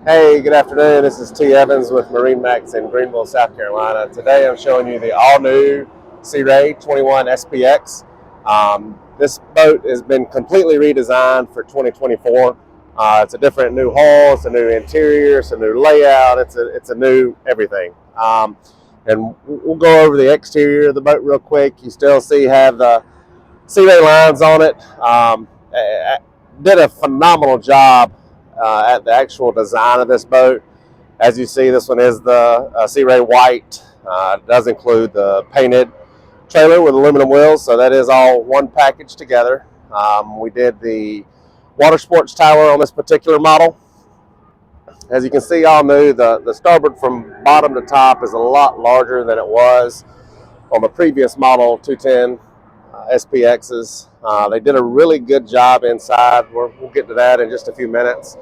Hey, good afternoon. This is T. Evans with MarineMax in Greenville, South Carolina. Today I'm showing you the all-new Sea Ray 21 SPX. This boat has been completely redesigned for 2024. It's a different new hull, it's a new interior, it's a new layout, it's a new everything. And we'll go over the exterior of the boat real quick. You still have the Sea Ray lines on it. Did a phenomenal job at the actual design of this boat. As you see, this one is the Sea Ray white. It does include the painted trailer with aluminum wheels, so that is all one package together. We did the water sports tower on this particular model. As you can see, all new, the starboard from bottom to top is a lot larger than it was on the previous model 210 SPXs. They did a really good job inside. We'll get to that in just a few minutes.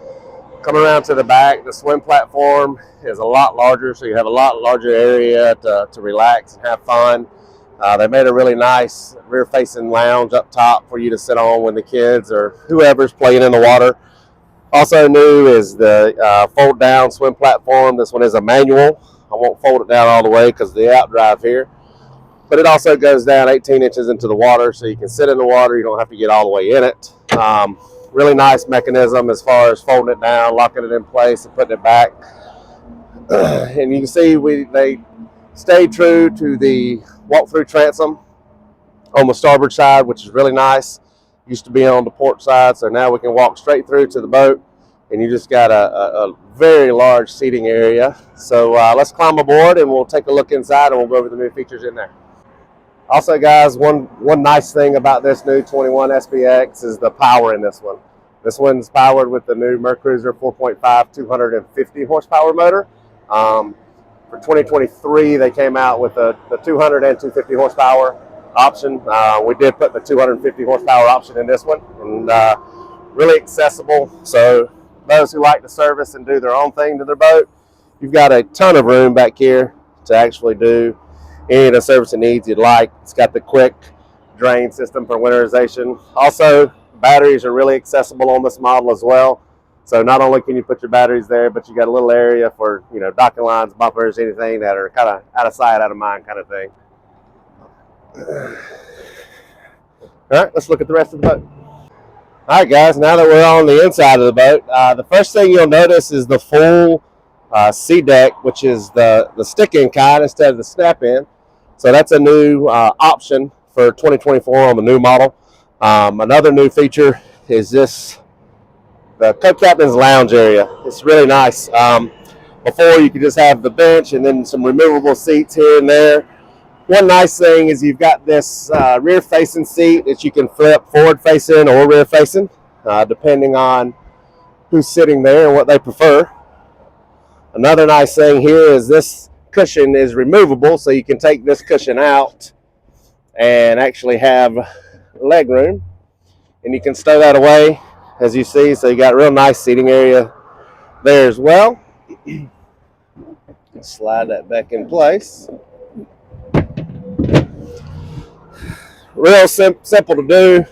Coming around to the back, the swim platform is a lot larger, so you have a lot larger area to relax and have fun. They made a really nice rear-facing lounge up top for you to sit on when the kids or whoever's playing in the water. Also new is the fold-down swim platform. This one is a manual. I won't fold it down all the way because of the outdrive here. But it also goes down 18 inches into the water, so you can sit in the water. You don't have to get all the way in it. Really nice mechanism as far as folding it down, locking it in place, and putting it back. And you can see they stayed true to the walk-through transom on the starboard side, which is really nice. Used to be on the port side, so now we can walk straight through to the boat, and you just got a very large seating area. So let's climb aboard, and we'll take a look inside, and we'll go over the new features in there. Also, guys, one nice thing about this new 21 SPX is the power in this one. This one's powered with the new Mercruiser 4.5 250 horsepower motor. For 2023, they came out with the 200 and 250 horsepower option. We did put the 250 horsepower option in this one, and really accessible. So those who like to service and do their own thing to their boat, you've got a ton of room back here to actually do any of the servicing needs you'd like. It's got the quick drain system for winterization. Also, batteries are really accessible on this model as well. So not only can you put your batteries there, but you got a little area for, docking lines, bumpers, anything that are kind of out of sight, out of mind kind of thing. All right, let's look at the rest of the boat. All right, guys, now that we're on the inside of the boat, the first thing you'll notice is the full sea deck, which is the stick-in kind instead of the snap-in. So that's a new option for 2024 on the new model. Another new feature is the co-captain's lounge area. It's really nice. Before, you could just have the bench and then some removable seats here and there. One nice thing is you've got this rear-facing seat that you can flip forward-facing or rear-facing, depending on who's sitting there and what they prefer. Another nice thing here is this cushion is removable, so you can take this cushion out and actually have leg room, and you can stow that away, as you see. So you got a real nice seating area there as well. Slide that back in place. Real simple to do,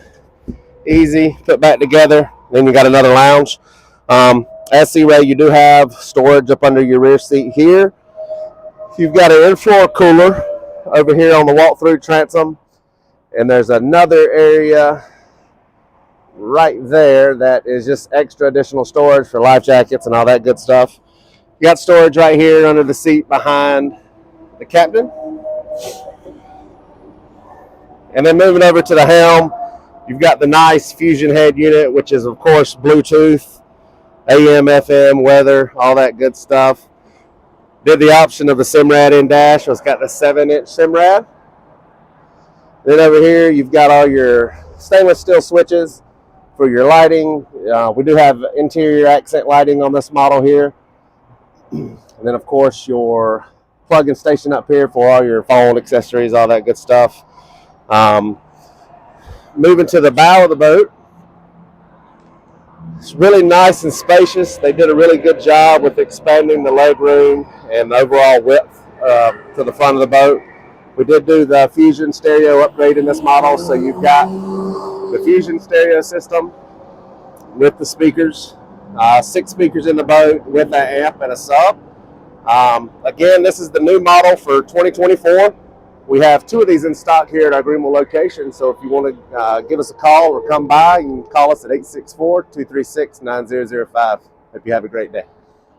easy, put back together. Then you got another lounge. At Sea Ray, you do have storage up under your rear seat here. You've got an in-floor cooler over here on the walk-through transom, and there's another area right there that is just extra additional storage for life jackets and all that good stuff. You got storage right here under the seat behind the captain. And then moving over to the helm, you've got the nice fusion head unit, which is, of course, Bluetooth, AM, FM, weather, all that good stuff. Did the option of the Simrad in dash. So it's got the 7-inch Simrad. Then over here, you've got all your stainless steel switches for your lighting. We do have interior accent lighting on this model here. And then, of course, your plug-in station up here for all your phone accessories, all that good stuff. Moving to the bow of the boat. It's really nice and spacious. They did a really good job with expanding the leg room and the overall width to the front of the boat. We did do the Fusion stereo upgrade in this model, so you've got the Fusion stereo system with the speakers 6 speakers in the boat with an amp and a sub. Again, this is the new model for 2024. We have 2 of these in stock here at our Greenville location, so if you want to give us a call or come by, you can call us at 864-236-9005. Hope you have a great day.